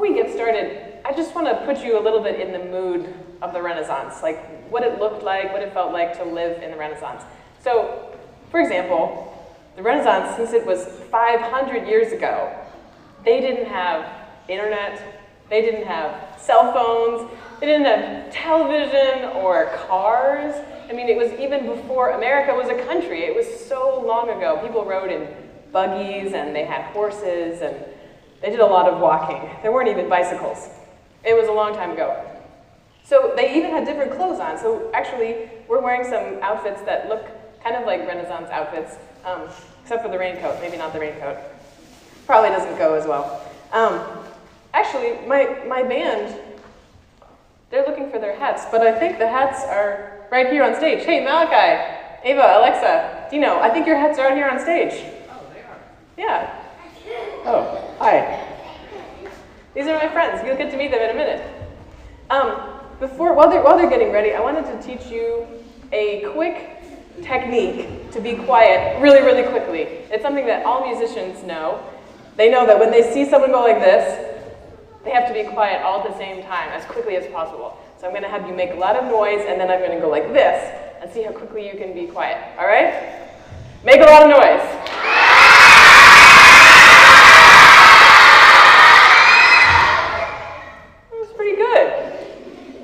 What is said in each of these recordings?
we get started, I just want to put you a little bit in the mood of the Renaissance, like what it looked like, what it felt like to live in the Renaissance. So, for example, the Renaissance, since it was 500 years ago, they didn't have internet, they didn't have cell phones, they didn't have television or cars. I mean, it was even before America was a country. It was so long ago. People rode in buggies and they had horses and they did a lot of walking. There weren't even bicycles. It was a long time ago. So they even had different clothes on. So actually, we're wearing some outfits that look kind of like Renaissance outfits, except for the raincoat. Maybe not the raincoat. Probably doesn't go as well. Actually, my band, they're looking for their hats, but I think the hats are right here on stage. Hey, Malachi, Ava, Alexa, Dino, I think your hats are out here on stage. Oh, they are? Yeah. Oh, hi. These are my friends. You'll get to meet them in a minute. While they're getting ready, I wanted to teach you a quick technique to be quiet really, really quickly. It's something that all musicians know. They know that when they see someone go like this, they have to be quiet all at the same time, as quickly as possible. So I'm going to have you make a lot of noise, and then I'm going to go like this, and see how quickly you can be quiet. All right? Make a lot of noise. It was pretty good.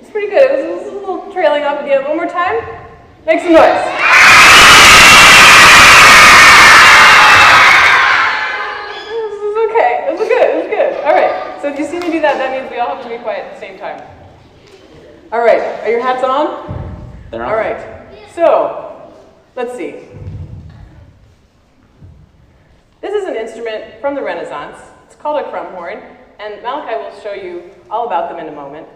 It's pretty good. It was a little trailing off at the end. One more time. Make some noise. So if you see me do that, that means we all have to be quiet at the same time. All right, are your hats on? They're on. All right, so let's see. This is an instrument from the Renaissance. It's called a crumhorn, and Malachi will show you all about them in a moment.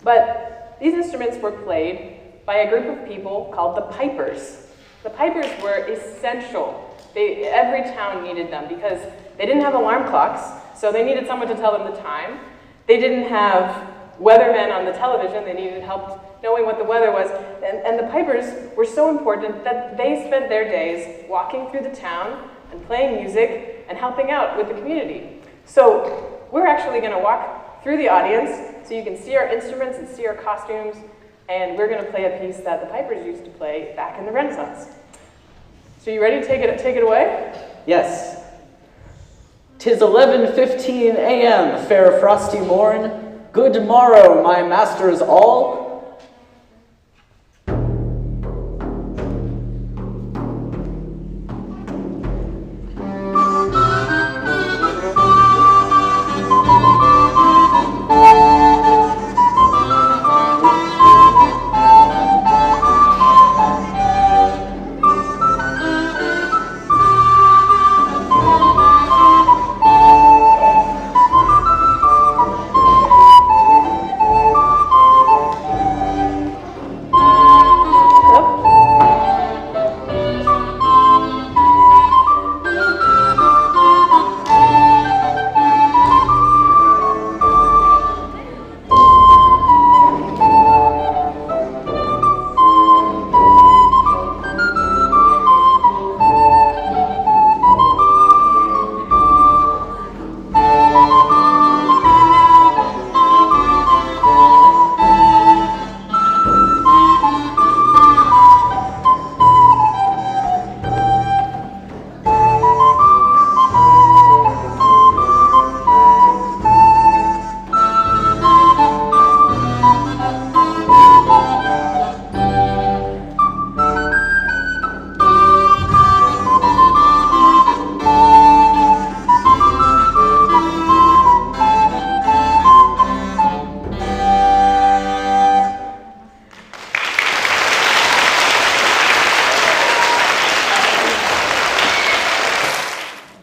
But these instruments were played by a group of people called the pipers. The pipers were essential. Every town needed them because they didn't have alarm clocks, so they needed someone to tell them the time. They didn't have weathermen on the television. They needed help knowing what the weather was. And the pipers were so important that they spent their days walking through the town and playing music and helping out with the community. So we're actually going to walk through the audience so you can see our instruments and see our costumes, and we're going to play a piece that the pipers used to play back in the Renaissance. So you ready to take it away? Yes. 'Tis 11:15 a.m., fair frosty morn. Good morrow, my masters all.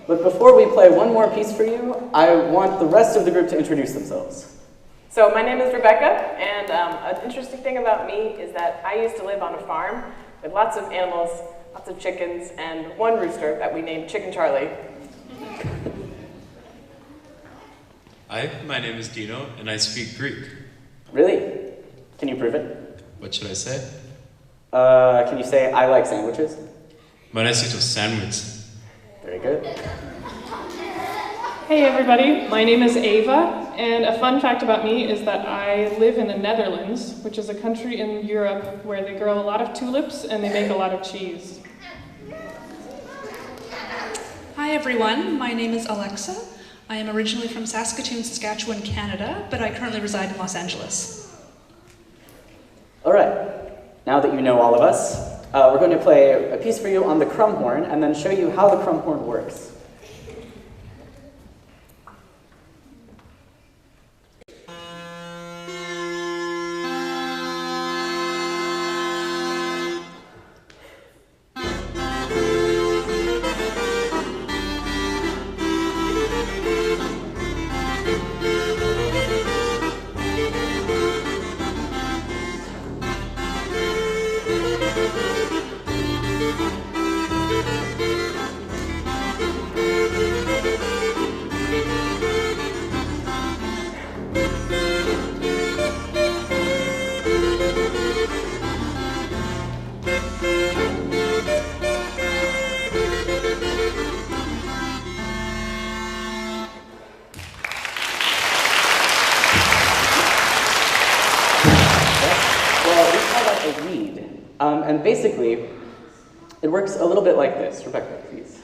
Before we play one more piece for you, I want the rest of the group to introduce themselves. So my name is Rebecca, and an interesting thing about me is that I used to live on a farm with lots of animals, lots of chickens, and one rooster that we named Chicken Charlie. Hi, my name is Dino, and I speak Greek. Really? Can you prove it? What should I say? Can you say, I like sandwiches? Μ' αρέσει το sandwich. Very good. Hey everybody, my name is Ava, and a fun fact about me is that I live in the Netherlands, which is a country in Europe where they grow a lot of tulips and they make a lot of cheese. Hi everyone, my name is Alexa. I am originally from Saskatoon, Saskatchewan, Canada, but I currently reside in Los Angeles. All right, now that you know all of us, we're going to play a piece for you on the crumhorn and then show you how the crumhorn works. And basically, it works a little bit like this. Rebecca, please.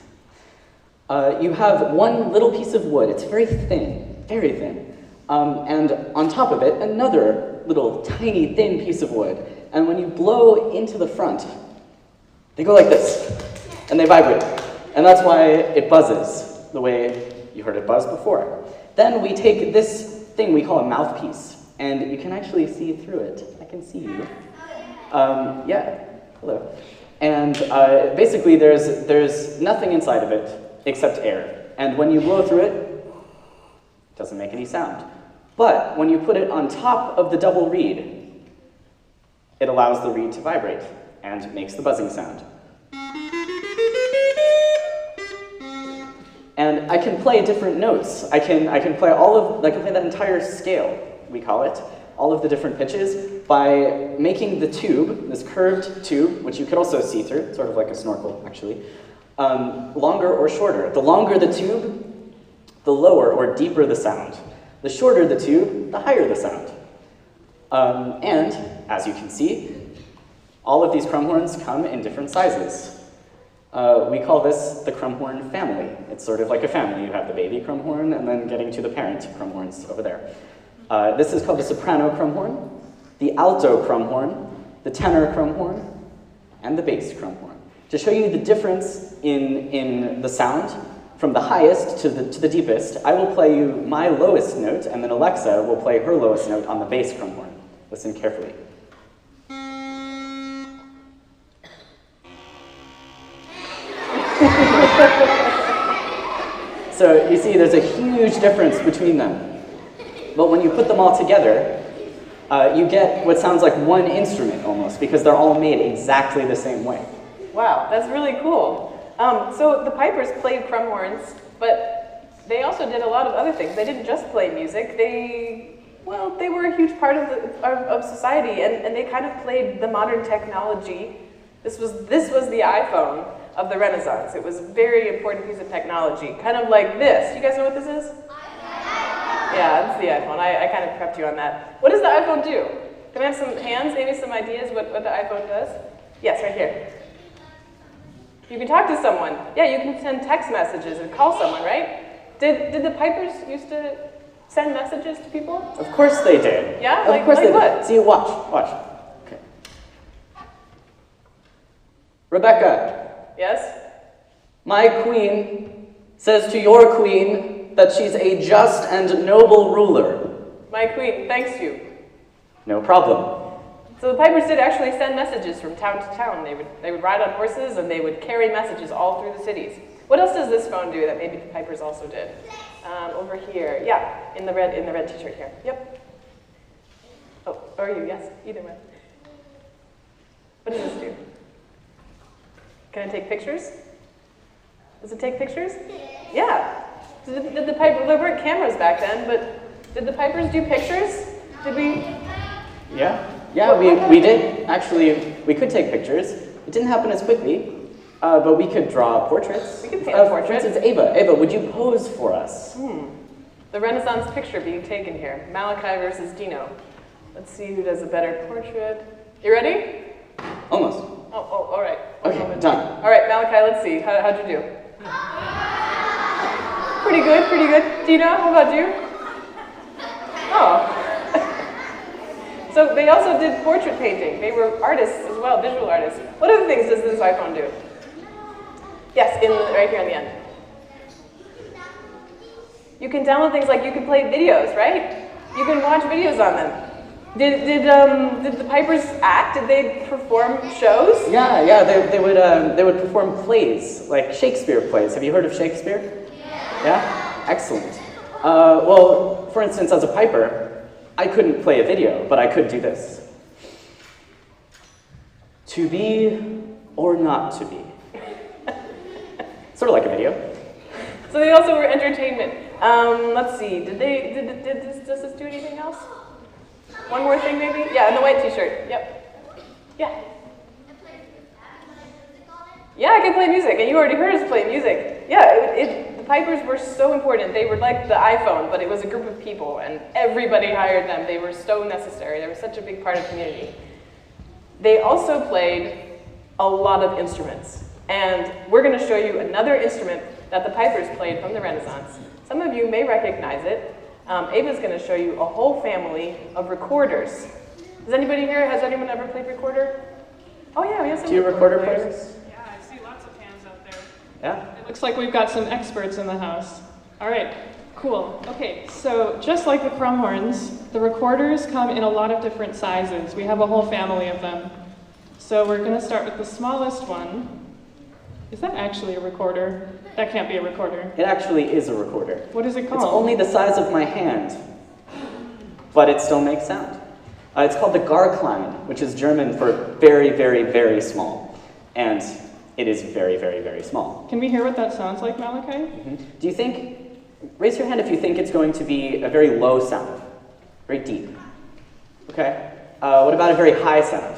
You have one little piece of wood. It's very thin, and on top of it, another little tiny thin piece of wood. And when you blow into the front, they go like this, and they vibrate. And that's why it buzzes, the way you heard it buzz before. Then we take this thing we call a mouthpiece, and you can actually see through it. I can see you. Yeah. Hello. And basically there's nothing inside of it except air. And when you blow through it, it doesn't make any sound. But when you put it on top of the double reed, it allows the reed to vibrate and makes the buzzing sound. And I can play different notes. I can play that entire scale, we call it, all of the different pitches, by making the tube, this curved tube, which you could also see through, sort of like a snorkel, actually, longer or shorter. The longer the tube, the lower or deeper the sound. The shorter the tube, the higher the sound. And, as you can see, all of these crumhorns come in different sizes. We call this the crumhorn family. It's sort of like a family. You have the baby crumhorn, and then getting to the parent crumhorns over there. This is called the soprano crumhorn, the alto crumhorn, the tenor crumhorn, and the bass crumhorn. To show you the difference in the sound from the highest to the deepest, I will play you my lowest note, and then Alexa will play her lowest note on the bass crumhorn. Listen carefully. So you see there's a huge difference between them. But when you put them all together, you get what sounds like one instrument almost, because they're all made exactly the same way. Wow, that's really cool. So the pipers played crumhorns, but they also did a lot of other things. They didn't just play music. They were a huge part of society, and they kind of played the modern technology. This was the iPhone of the Renaissance. It was a very important piece of technology, kind of like this. You guys know what this is? Yeah, that's the iPhone. I kind of prepped you on that. What does the iPhone do? Can we have some hands, maybe some ideas what the iPhone does? Yes, right here. You can talk to someone. Yeah, you can send text messages and call someone, right? Did the pipers used to send messages to people? Of course they did. Yeah? Of course they what? did. See, watch. Okay. Rebecca. Yes? My queen says to your queen that she's a just and noble ruler. My queen thanks you. No problem. So the pipers did actually send messages from town to town. They would ride on horses and they would carry messages all through the cities. What else does this phone do that maybe the pipers also did? Over here, yeah, in the red t-shirt here. Yep. Oh, or you? Yes, either one. What does this do? Can it take pictures? Does it take pictures? Yeah. Did the pipers? There weren't cameras back then, but did the pipers do pictures? Did we? Yeah, we did. Actually, we could take pictures. It didn't happen as quickly, But we could draw portraits. We could paint a portrait. For instance, Ava, would you pose for us? The Renaissance picture being taken here. Malachi versus Dino. Let's see who does a better portrait. You ready? Almost. Oh, all right. Okay, done. All right, Malachi, let's see. How'd you do? Pretty good, pretty good. Dino, how about you? Oh. So they also did portrait painting. They were artists as well, visual artists. What other things does this iPhone do? Yes, right here in the end. You can download things like you can play videos, right? You can watch videos on them. Did the Pipers act? Did they perform shows? Yeah, they would perform plays, like Shakespeare plays. Have you heard of Shakespeare? Yeah? Excellent. Well, for instance, as a piper, I couldn't play a video, but I could do this. To be or not to be. Sort of like a video. So they also were entertainment. Let's see, does this do anything else? One more thing maybe? Yeah, in the white t-shirt, yep. Yeah. Yeah, I can play music, and you already heard us play music. Yeah, the Pipers were so important. They were like the iPhone, but it was a group of people, and everybody hired them. They were so necessary. They were such a big part of the community. They also played a lot of instruments, and we're going to show you another instrument that the Pipers played from the Renaissance. Some of you may recognize it. Ava's going to show you a whole family of recorders. Has anybody here, has anyone ever played recorder? Oh yeah, we have some. Do you recorder players? Yeah, I see lots of hands out there. Yeah? It looks like we've got some experts in the house. All right, cool. Okay, so just like the Crumhorns, the recorders come in a lot of different sizes. We have a whole family of them. So we're going to start with the smallest one. Is that actually a recorder? That can't be a recorder. It actually is a recorder. What is it called? It's only the size of my hand, but it still makes sound. It's called the Garklein, which is German for very, very, very small. And it is very, very, very small. Can we hear what that sounds like, Malachi? Do you think, raise your hand if you think it's going to be a very low sound, very deep. Okay. What about a very high sound?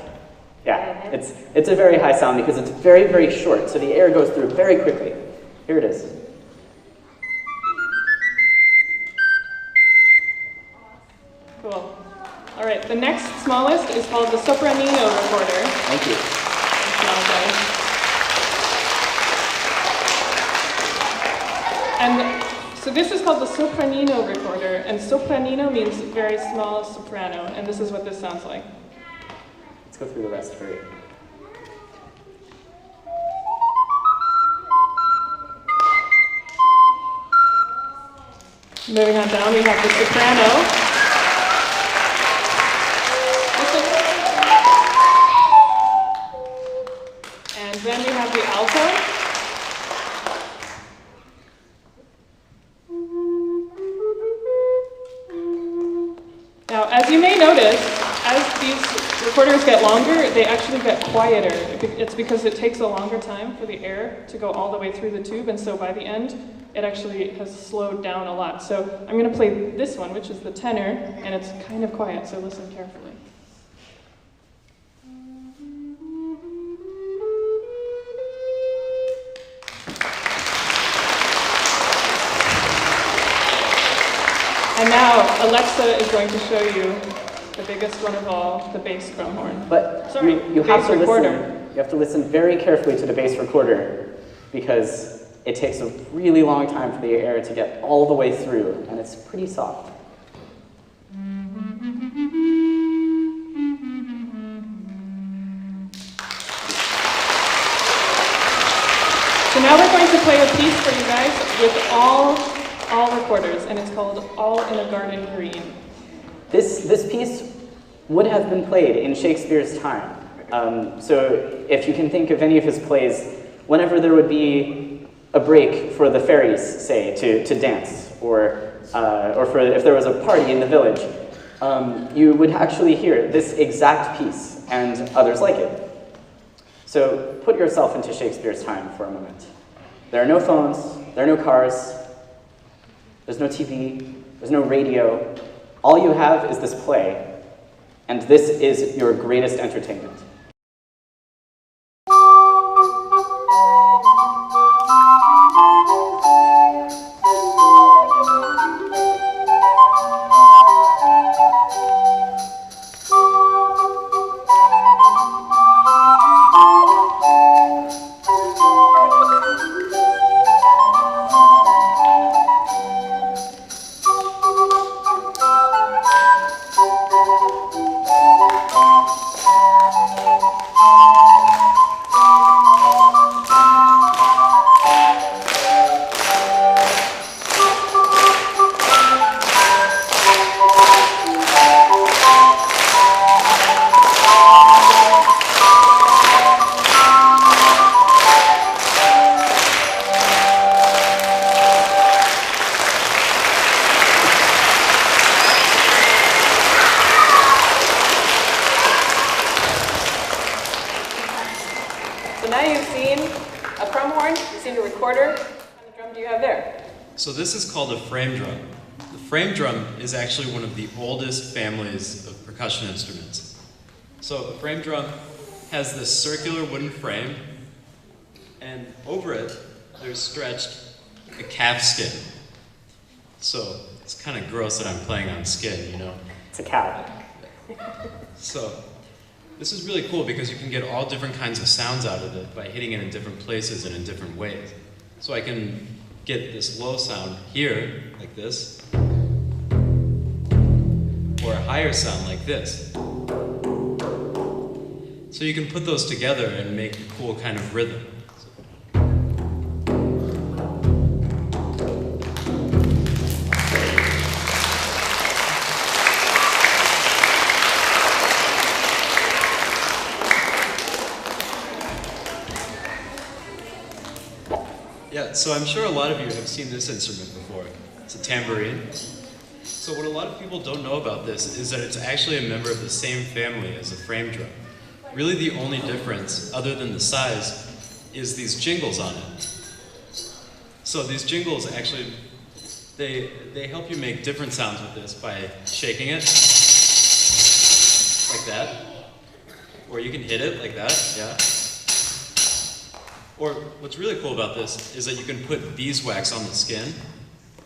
Yeah, it's a very high sound because it's very, very short, so the air goes through very quickly. Here it is. Cool. All right, the next smallest is called the sopranino recorder. Thank you. And so this is called the sopranino recorder, and sopranino means very small soprano, and this is what this sounds like. Let's go through the rest for you. Moving on down, we have the soprano. And then we have the alto. Now, as you may notice, as these recorders get longer, they actually get quieter. It's because it takes a longer time for the air to go all the way through the tube, and so by the end, it actually has slowed down a lot. So I'm going to play this one, which is the tenor, and it's kind of quiet, so listen carefully. And now Alexa is going to show you the biggest one of all, the bass Crumhorn. But Sorry, you have to recorder. listen. You have to listen very carefully to the bass recorder because it takes a really long time for the air to get all the way through, and it's pretty soft. So now we're going to play a piece for you guys with all recorders, and it's called All in a Garden Green. This piece would have been played in Shakespeare's time. So if you can think of any of his plays, whenever there would be a break for the fairies, say, to dance, or for if there was a party in the village, you would actually hear this exact piece and others like it. So put yourself into Shakespeare's time for a moment. There are no phones, there are no cars, there's no TV, there's no radio. All you have is this play, and this is your greatest entertainment. recorder. What kind of drum do you have there? So this is called a frame drum. The frame drum is actually one of the oldest families of percussion instruments. So a frame drum has this circular wooden frame, and over it there's stretched a calf skin. So it's kind of gross that I'm playing on skin, you know? It's a cow. So this is really cool because you can get all different kinds of sounds out of it by hitting it in different places and in different ways. So I can get this low sound here, like this, or a higher sound like this. So you can put those together and make a cool kind of rhythm. Yeah, so I'm sure a lot of you have seen this instrument before. It's a tambourine. So what a lot of people don't know about this is that it's actually a member of the same family as a frame drum. Really the only difference, other than the size, is these jingles on it. So these jingles actually, they help you make different sounds with this by shaking it, like that. Or you can hit it like that, yeah. Or what's really cool about this is that you can put beeswax on the skin,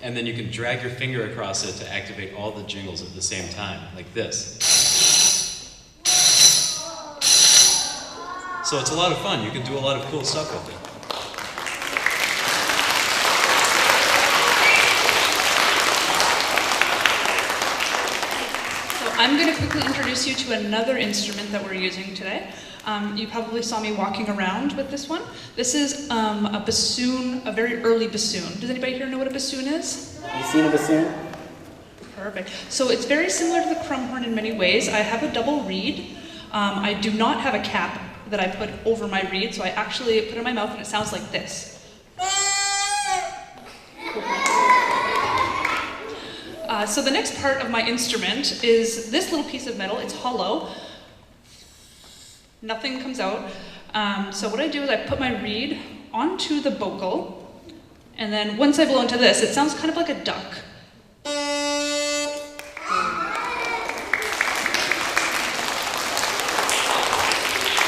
and then you can drag your finger across it to activate all the jingles at the same time, like this. So it's a lot of fun. You can do a lot of cool stuff with it. So I'm going to quickly introduce you to another instrument that we're using today. You probably saw me walking around with this one. This is a bassoon, a very early bassoon. Does anybody here know what a bassoon is? Have you seen a bassoon? Perfect. So it's very similar to the crumhorn in many ways. I have a double reed. I do not have a cap that I put over my reed, so I actually put it in my mouth and it sounds like this. So the next part of my instrument is this little piece of metal. It's hollow. Nothing comes out. So what I do is I put my reed onto the bocal, and then once I blow into this, it sounds kind of like a duck.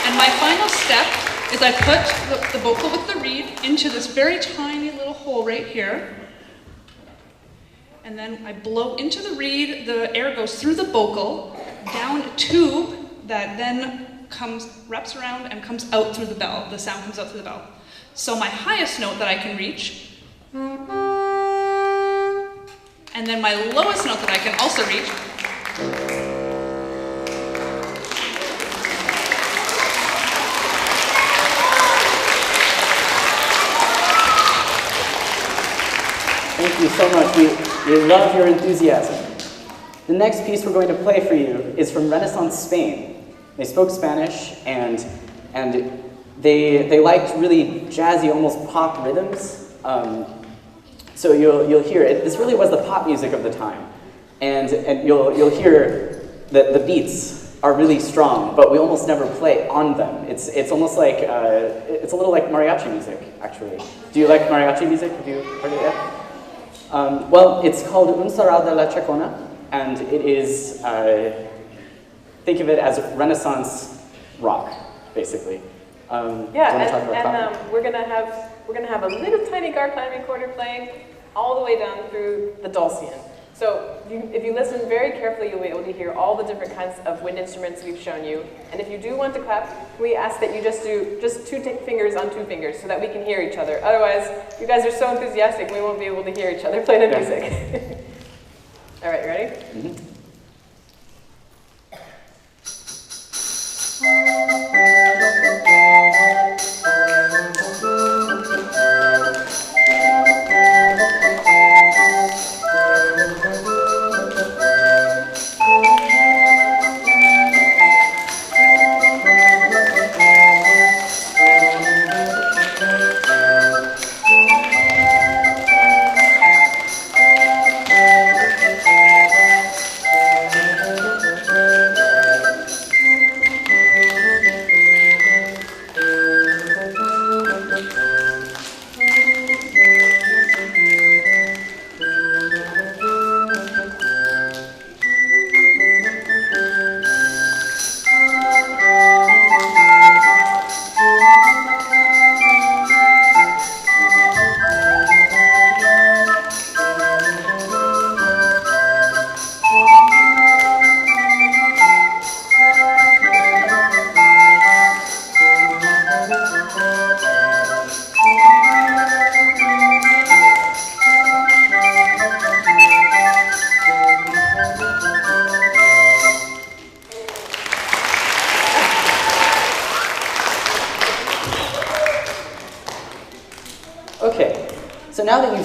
And my final step is I put the bocal with the reed into this very tiny little hole right here. And then I blow into the reed, the air goes through the bocal, down a tube that then wraps around and comes out through the bell. The sound comes out through the bell. So my highest note that I can reach, and then my lowest note that I can also reach, Thank you so much. We love your enthusiasm. The next piece we're going to play for you is from Renaissance Spain. They spoke Spanish, and they liked really jazzy, almost pop rhythms. So you'll hear it. This really was the pop music of the time, and you'll hear that the beats are really strong, but we almost never play on them. It's almost like it's a little like mariachi music, actually. Do you like mariachi music? Have you heard it yet? Well, it's called Un Sarao de la Chacona, and it is. Think of it as Renaissance rock, basically. We're gonna have a little tiny garcline recorder playing all the way down through the dulcian. So if you listen very carefully, you'll be able to hear all the different kinds of wind instruments we've shown you. And if you do want to clap, we ask that you just do two fingers on two fingers so that we can hear each other. Otherwise, you guys are so enthusiastic, we won't be able to hear each other play the music. All right, you ready? Mm-hmm.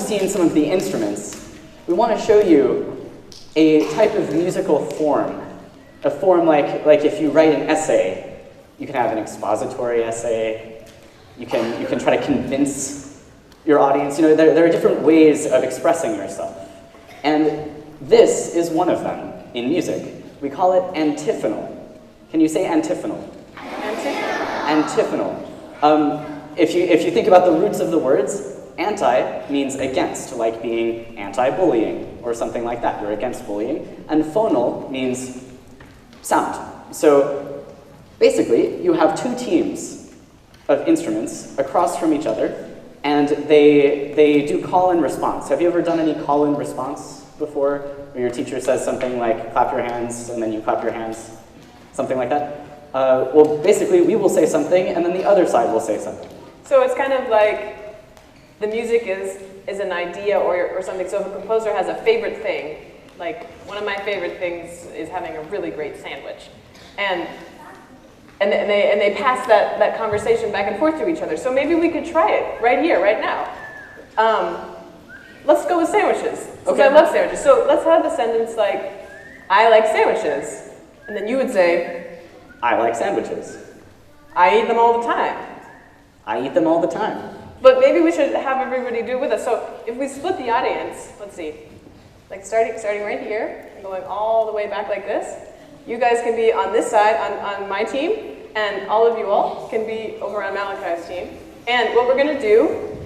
seen some of the instruments, we want to show you a type of musical form. A form like if you write an essay, you can have an expository essay, you can try to convince your audience. You know, there are different ways of expressing yourself. And this is one of them in music. We call it antiphonal. Can you say antiphonal? Antiphonal. If you think about the roots of the words, anti means against, like being anti-bullying or something like that. You're against bullying. And phonal means sound. So basically, you have two teams of instruments across from each other, and they do call and response. Have you ever done any call and response before, where your teacher says something like, clap your hands, and then you clap your hands, something like that? Well, basically, we will say something, and then the other side will say something. So it's kind of like the music is an idea or something. So if a composer has a favorite thing, like one of my favorite things is having a really great sandwich. And they pass that conversation back and forth to each other. So maybe we could try it right here, right now. Let's go with sandwiches, since Okay. I love sandwiches. So let's have the sentence like, I like sandwiches. And then you would say, I like sandwiches. I eat them all the time. I eat them all the time. But maybe we should have everybody do it with us. So if we split the audience, let's see, like starting right here and going all the way back like this. You guys can be on this side, on my team, and all of you all can be over on Malachi's team. And what we're going to do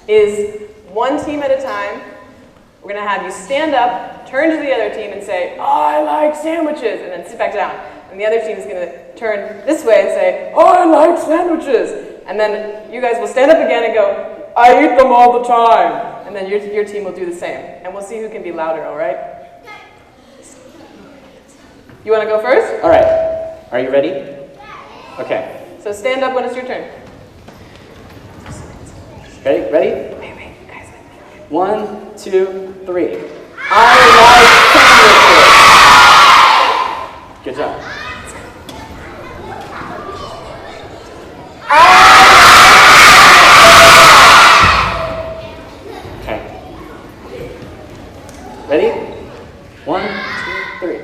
is one team at a time. We're going to have you stand up, turn to the other team and say, I like sandwiches, and then sit back down. And the other team is going to turn this way and say, I like sandwiches. And then you guys will stand up again and go, I eat them all the time. And then your team will do the same. And we'll see who can be louder, all right? You want to go first? All right. Are you ready? Okay. So stand up when it's your turn. Ready? Ready? Wait, guys. 1, 2, 3. I like sandwiches. Good job. Okay. Ready? 1, 2, 3.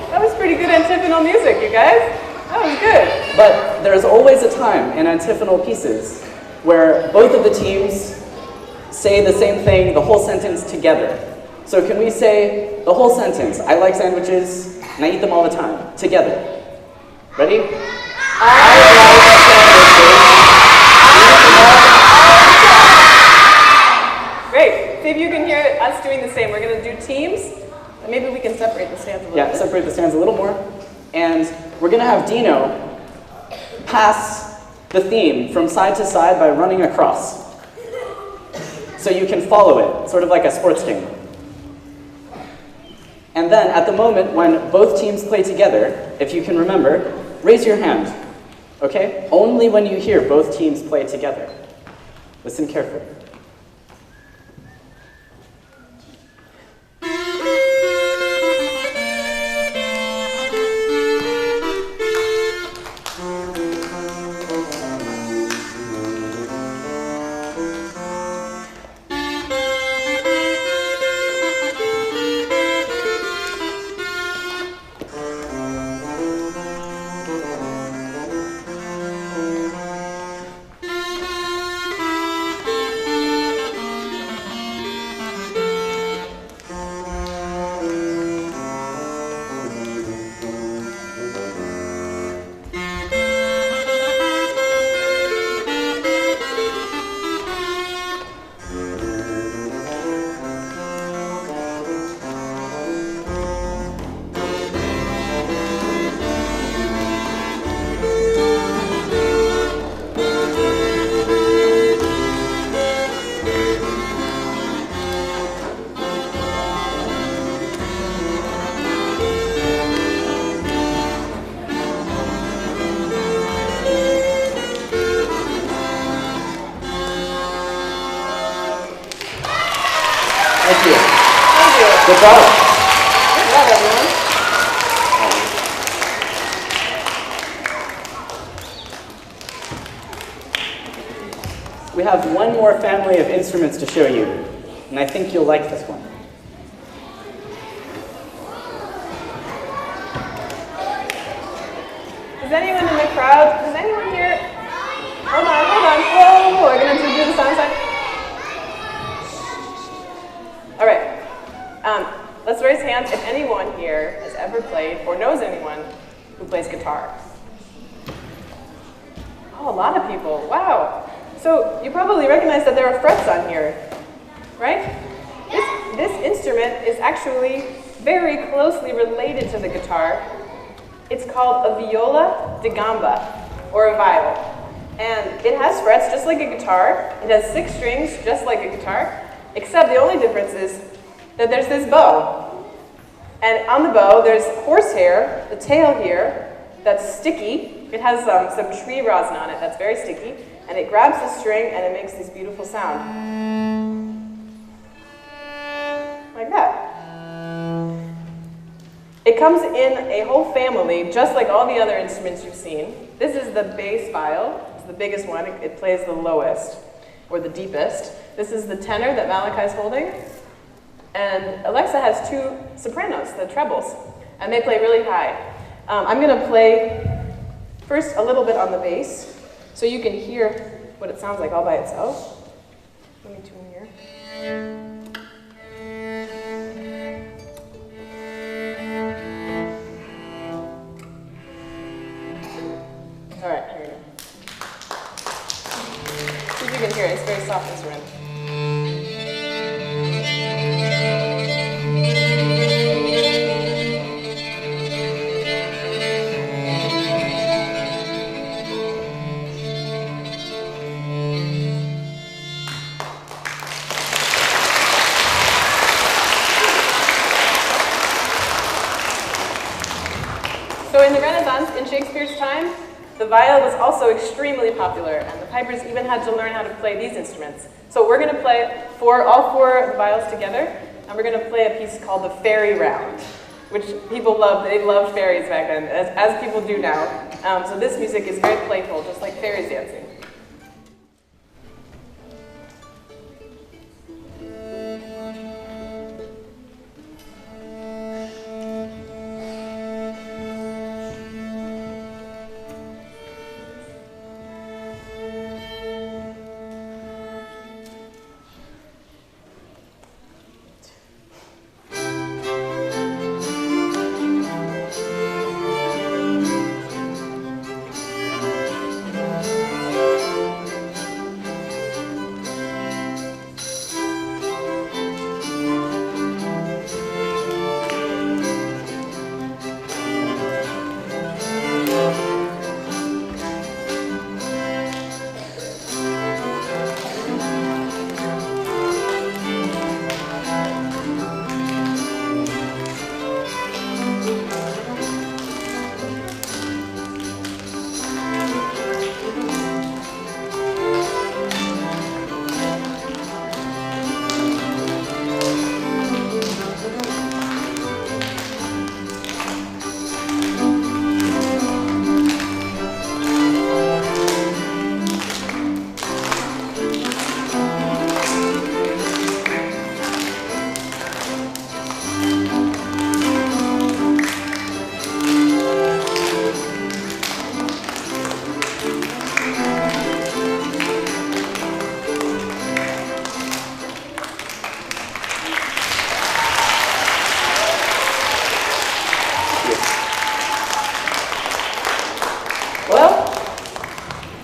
That was pretty good antiphonal music, you guys. That was good. But there's always a time in antiphonal pieces where both of the teams say the same thing, the whole sentence together. So can we say the whole sentence, I like sandwiches, and I eat them all the time, together? Ready? I like sandwiches. Great. See if you can hear us doing the same. We're going to do teams. And maybe we can separate the stands a little bit. Yeah, separate the stands a little more. And we're going to have Dino pass the theme from side to side by running across. So you can follow it, sort of like a sports game. And then at the moment when both teams play together, if you can remember, raise your hand, okay? Only when you hear both teams play together. Listen carefully. Good job. we have one more family of instruments to show you, and I think you'll like this one. Is anyone in the crowd? Is anyone here? Hold on. Whoa, we're gonna do the sound sign. All right. Let's raise hands if anyone here has ever played or knows anyone who plays guitar. Oh, a lot of people. Wow. So you probably recognize that there are frets on here, right? This instrument is actually very closely related to the guitar. It's called a viola da gamba, or a viola. And it has frets just like a guitar. It has 6 strings just like a guitar, except the only difference is that there's this bow. And on the bow, there's horsehair, the tail here, that's sticky. It has some tree rosin on it that's very sticky. And it grabs the string and it makes this beautiful sound. Like that. It comes in a whole family, just like all the other instruments you've seen. This is the bass viol. It's the biggest one. It plays the lowest, or the deepest. This is the tenor that Malachi's holding. And Alexa has 2 sopranos, the trebles, and they play really high. I'm going to play first a little bit on the bass, so you can hear what it sounds like all by itself. Let me tune here. All right, here we go. See if you can hear it. It's a very soft instrument. So in the Renaissance, in Shakespeare's time, the viol was also extremely popular, and the pipers even had to learn how to play these instruments. So we're going to play all 4 viols together, and we're going to play a piece called the Fairy Round, which people loved. They loved fairies back then, as people do now. So this music is very playful, just like fairies dancing.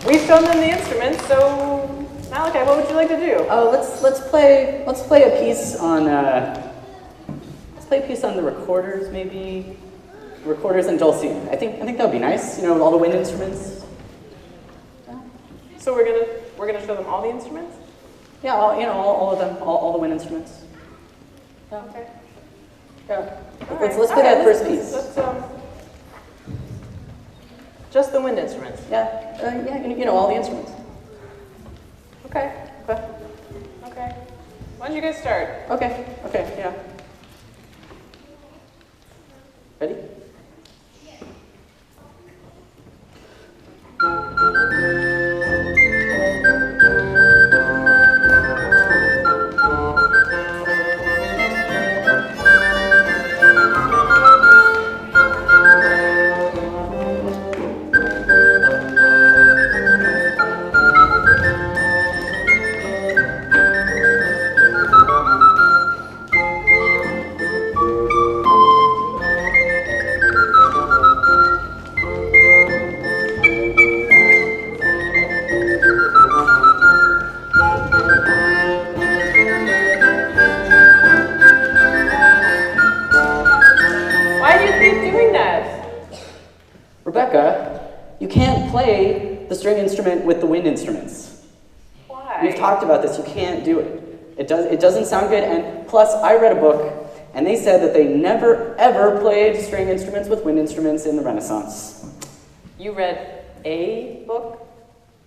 We've shown them the instruments, so Malachi, what would you like to do? Oh, let's play a piece on the recorders, maybe recorders and dulcimer. I think that would be nice. You know, with all the wind instruments. Yeah. So we're gonna show them all the instruments? Yeah, all of them, all the wind instruments. Yeah. Okay. Yeah. All Let's right. play that first piece. Just the wind instruments. Yeah, all the instruments. Okay. Okay. Why don't you guys start? Okay, yeah. Ready? Rebecca, you can't play the string instrument with the wind instruments. Why? We've talked about this, you can't do it. It doesn't sound good, and plus I read a book, and they said that they never ever played string instruments with wind instruments in the Renaissance. You read a book?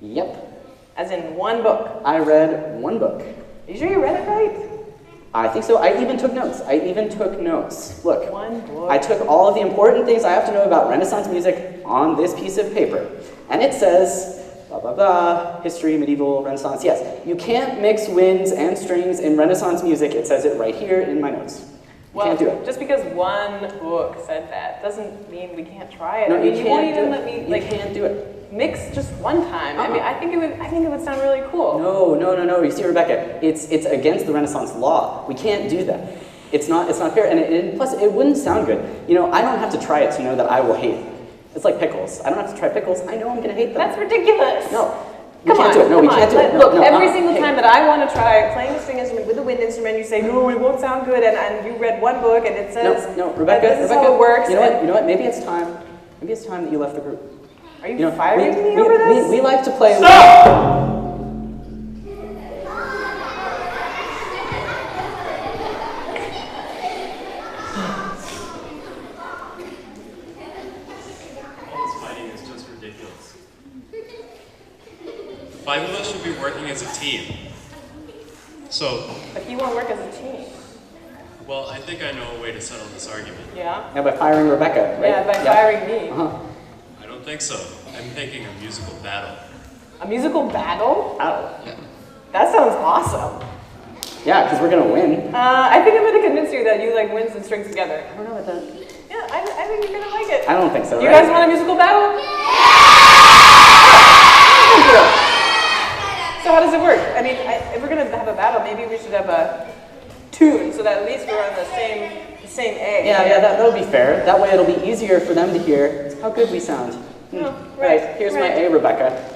Yep. As in one book? I read one book. Are you sure you read it right? I think so. I even took notes. Look, One book. I took all of the important things I have to know about Renaissance music on this piece of paper. And it says, blah, blah, blah, history, medieval, Renaissance. Yes, you can't mix winds and strings in Renaissance music. It says it right here in my notes. You Well, can't do it. just because one book said that doesn't mean we can't try it. No, I mean, you won't can't even do let it. me You can't do it. mix just one time. I mean, I think it would sound really cool. No. You see, Rebecca, it's against the Renaissance law. We can't do that. It's not fair, and plus it wouldn't sound good. You know, I don't have to try it to know that I will hate it. It's like pickles. I don't have to try pickles. I know I'm going to hate them. That's ridiculous. No. Come on, we can't do it. No, Look, no, every single hey. time that I want to try playing a string instrument with a wind instrument, you say, no, it won't sound good, and you read one book and it says, No, Rebecca, this is how it works. You know what? Maybe it's time that you left the group. Are you firing me we, over this? We like to play. All this fighting is just ridiculous. The 5 of us should be working as a team. So, But you won't work as a team. well, I think I know a way to settle this argument. Yeah? Yeah, by firing Rebecca, right? Yeah, by firing me. Uh-huh. I don't think so. I'm thinking a musical battle. A musical battle? Ow. That sounds awesome. Yeah, because we're gonna win. I think I'm going to convince you that you like winds and strings together. I don't know about that. Yeah, I think you're going to like it. I don't think so. Do you right? guys want a musical battle? So how does it work? I mean, if we're going to have a battle, maybe we should have a tune so that at least we're on the same A. Yeah, that would be fair. That way it'll be easier for them to hear how good we sound. Oh, right, Here's right. my A, Rebecca.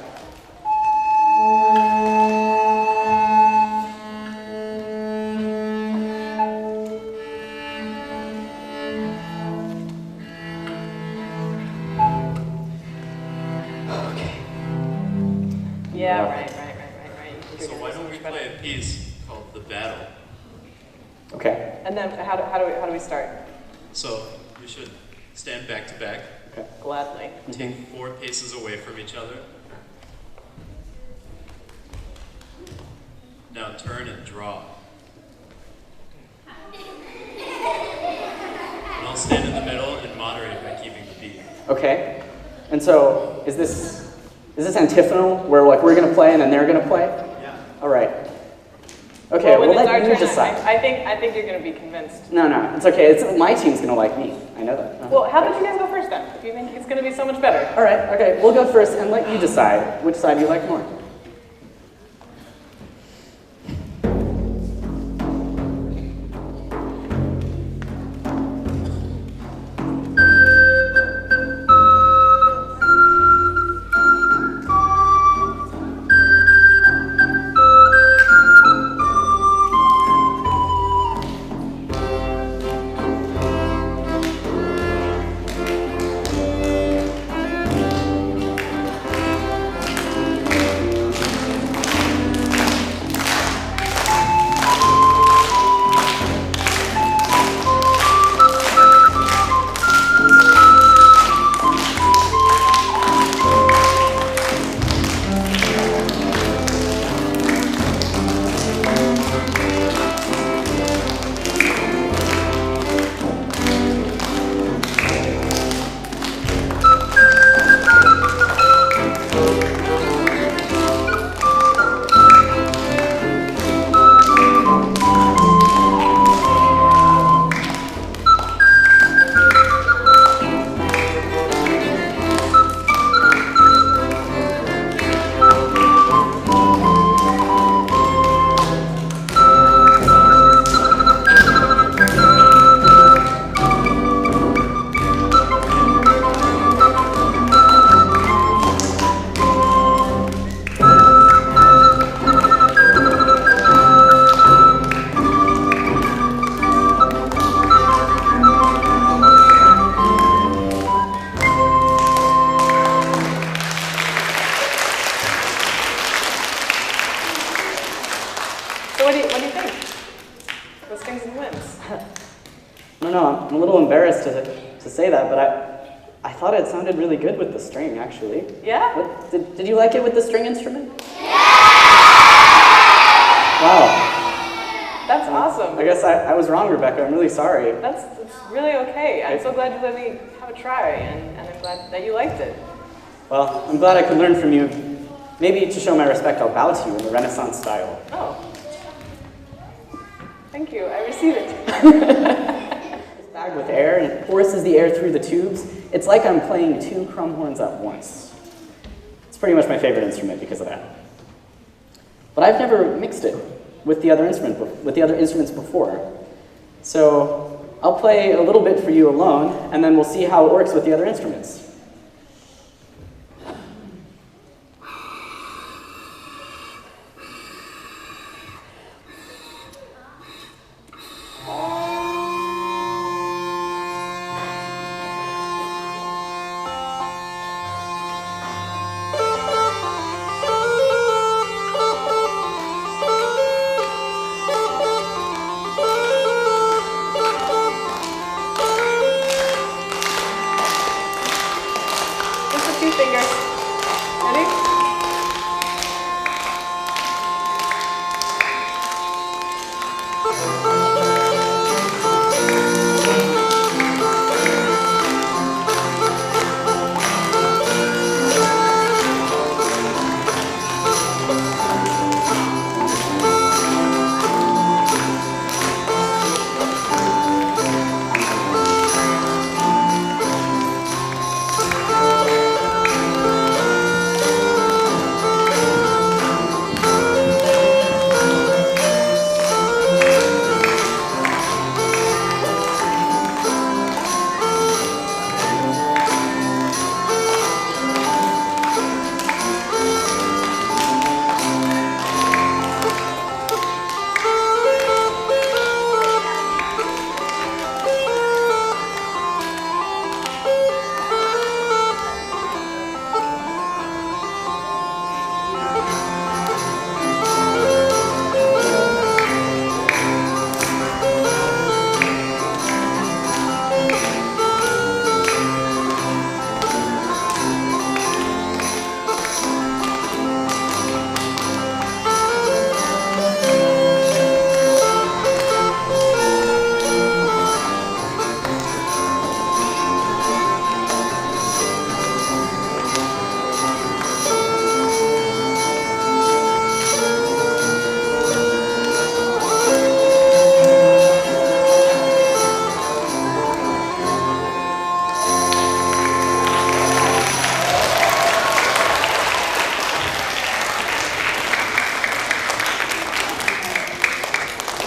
Yeah, right. So why don't we play a piece called The Battle? Okay. And then how do we start? So we should stand back to back, Gladly. take 4 paces away from each other. Now turn and draw. And I'll stand in the middle and moderate by keeping the beat. Okay. And so, is this antiphonal, where like we're gonna play and then they're gonna play? Yeah. All right. Okay, when we'll it's our let you turn, decide. I think you're going to be convinced. No, it's okay. My team's gonna like me. I know that. Well, how about you guys go first then? If you think it's going to be so much better. All right. Okay, we'll go first and let you decide which side you like more. know, I'm a little embarrassed to say that, but I thought it sounded really good with the string, actually. Yeah? Did you like it with the string instrument? Wow. That's awesome. I guess I was wrong, Rebecca. I'm really sorry. That's really okay. I'm so glad you let me have a try, and I'm glad that you liked it. Well, I'm glad I could learn from you. Maybe to show my respect, I'll bow to you in the Renaissance style. Oh. Thank you. I receive it. It's bagged with air, and it forces the air through the tubes. It's like I'm playing two crumhorns at once. It's pretty much my favorite instrument because of that. But I've never mixed it with the other instruments before. So I'll play a little bit for you alone, and then we'll see how it works with the other instruments.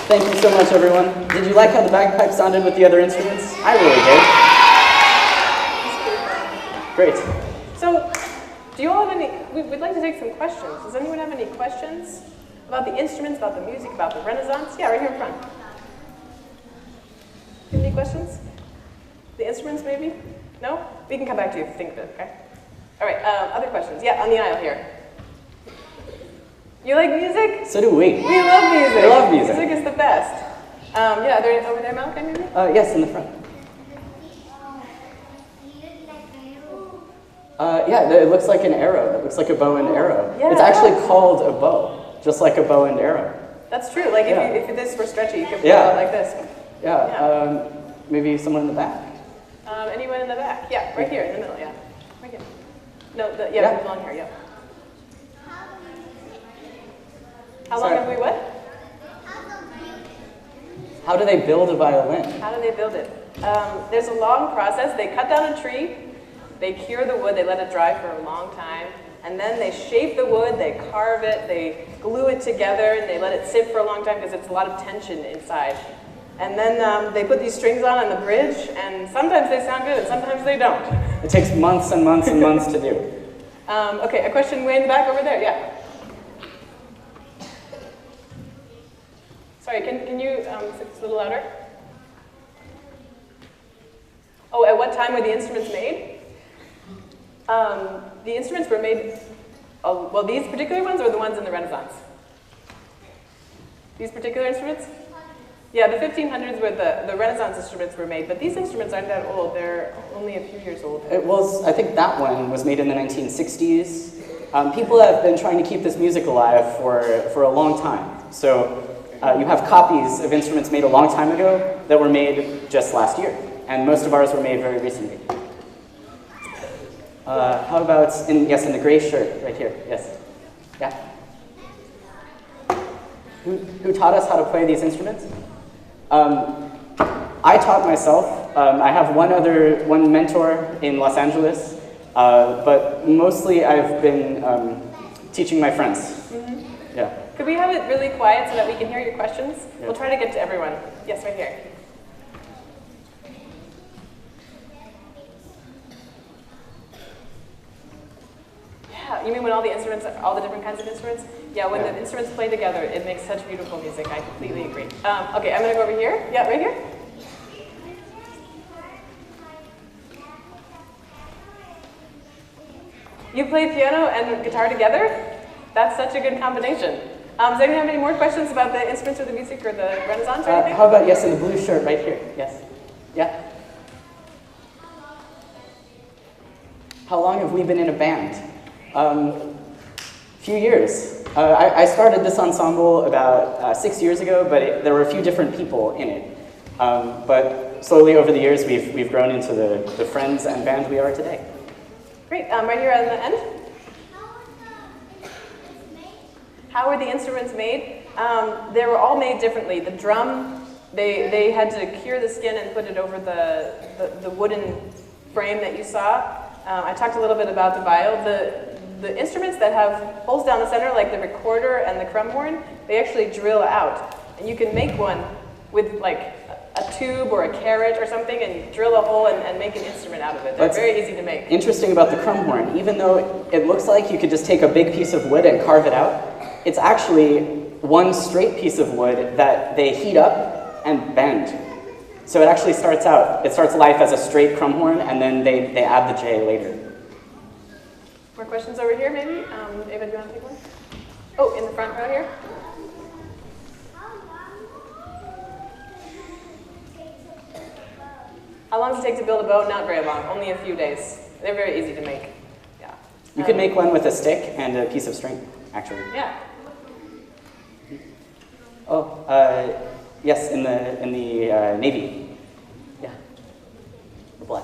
Thank you so much, everyone. Did you like how the bagpipe sounded with the other instruments? I really did. Great. So, do you all have any, we'd like to take some questions. Does anyone have any questions about the instruments, about the music, about the Renaissance? Yeah, right here in front. Any questions? The instruments, maybe? No? We can come back to you if you think of it, okay? All right, other questions? Yeah, on the aisle here. You like music? So do we. We love music. We love music. Music is the best. Yeah, are there over there, Malachi, maybe? Yes, in the front. Yeah, it looks like an arrow. It looks like a bow and arrow. Yeah, it's actually called a bow, just like a bow and arrow. That's true. Like Yeah. if this were stretchy, you could pull it out like this. Yeah. Maybe someone in the back. Anyone in the back? Yeah, right here in the middle. Yeah, right here. No, Yeah. with long hair. Yeah. How Sorry. long have we what? How do they build a violin? How do they build it? There's a long process. They cut down a tree, they cure the wood, they let it dry for a long time, and then they shape the wood, they carve it, they glue it together, and they let it sit for a long time because it's a lot of tension inside. And then they put these strings on the bridge, and sometimes they sound good, and sometimes they don't. It takes months and months and months to do. Okay, a question way in the back over there, yeah. Sorry, can you say this a little louder? Oh, at what time were the instruments made? The instruments were made, well, these particular ones or the ones in the Renaissance? These particular instruments? Yeah, the 1500s where the Renaissance instruments were made, but these instruments aren't that old. They're only a few years old. It was, I think that one was made in the 1960s. People have been trying to keep this music alive for a long time. So you have copies of instruments made a long time ago that were made just last year, and most of ours were made very recently. How about, in the gray shirt right here? Yes. Yeah? Who taught us how to play these instruments? I taught myself. I have one mentor in Los Angeles, but mostly I've been teaching my friends. Mm-hmm. Yeah. Could we have it really quiet so that we can hear your questions? Yeah. We'll try to get to everyone. Yes, right here. Yeah, you mean when all the instruments, all the different kinds of instruments? Yeah, when the instruments play together, it makes such beautiful music. I completely agree. Okay, I'm going to go over here. Yeah, right here. You play piano and guitar together? That's such a good combination. Does anyone have any more questions about the instruments or the music or the Renaissance or anything? How about, yes, in the blue shirt right here? Yes. Yeah? How long have we been in a band? Few years. I started this ensemble about 6 years ago, but there were a few different people in it. But slowly over the years, we've grown into the friends and band we are today. Great. Right here on the end. How were the instruments made? They were all made differently. The drum, they had to cure the skin and put it over the wooden frame that you saw. I talked a little bit about the viol. The instruments that have holes down the center, like the recorder and the crumhorn, they actually drill out. And you can make one with like a tube or a carrot or something and drill a hole and make an instrument out of it. They're very easy to make. Interesting about the crumhorn, even though it looks like you could just take a big piece of wood and carve it out, it's actually one straight piece of wood that they heat up and bend. So it actually starts life as a straight crumhorn, and then they add the J later. More questions over here, maybe? Ava, do you want to take one? Oh, in the front row here. How long does it take to build a bow? Not very long, only a few days. They're very easy to make. Yeah. You could make one with a stick and a piece of string, actually. Yeah. Oh, yes, in the Navy. Yeah. Or black.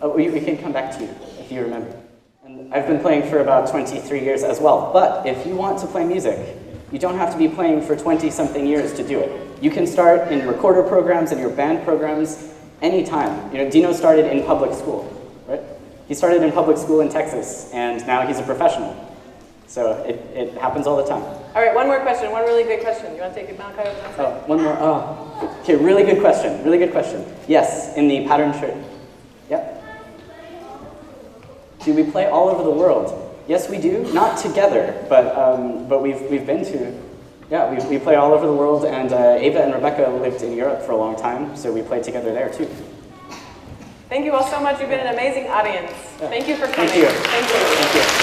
Oh, we can come back to you if you remember. And I've been playing for about 23 years as well. But if you want to play music, you don't have to be playing for 20-something years to do it. You can start in recorder programs and your band programs anytime. You know, Dino started in public school, right? He started in public school in Texas, and now he's a professional. So it happens all the time. All right, one more question, one really good question. You want to take it, Malachi? Oh, one more. Oh, okay, really good question, really good question. Yes, in the pattern shirt. Yep. Do we play all over the world? Yes, we do. Not together, but we've been to, yeah, we play all over the world, and Ava and Rebecca lived in Europe for a long time, so we played together there too. Thank you all so much. You've been an amazing audience. Yeah. Thank you for coming. Thank you. Thank you. Thank you.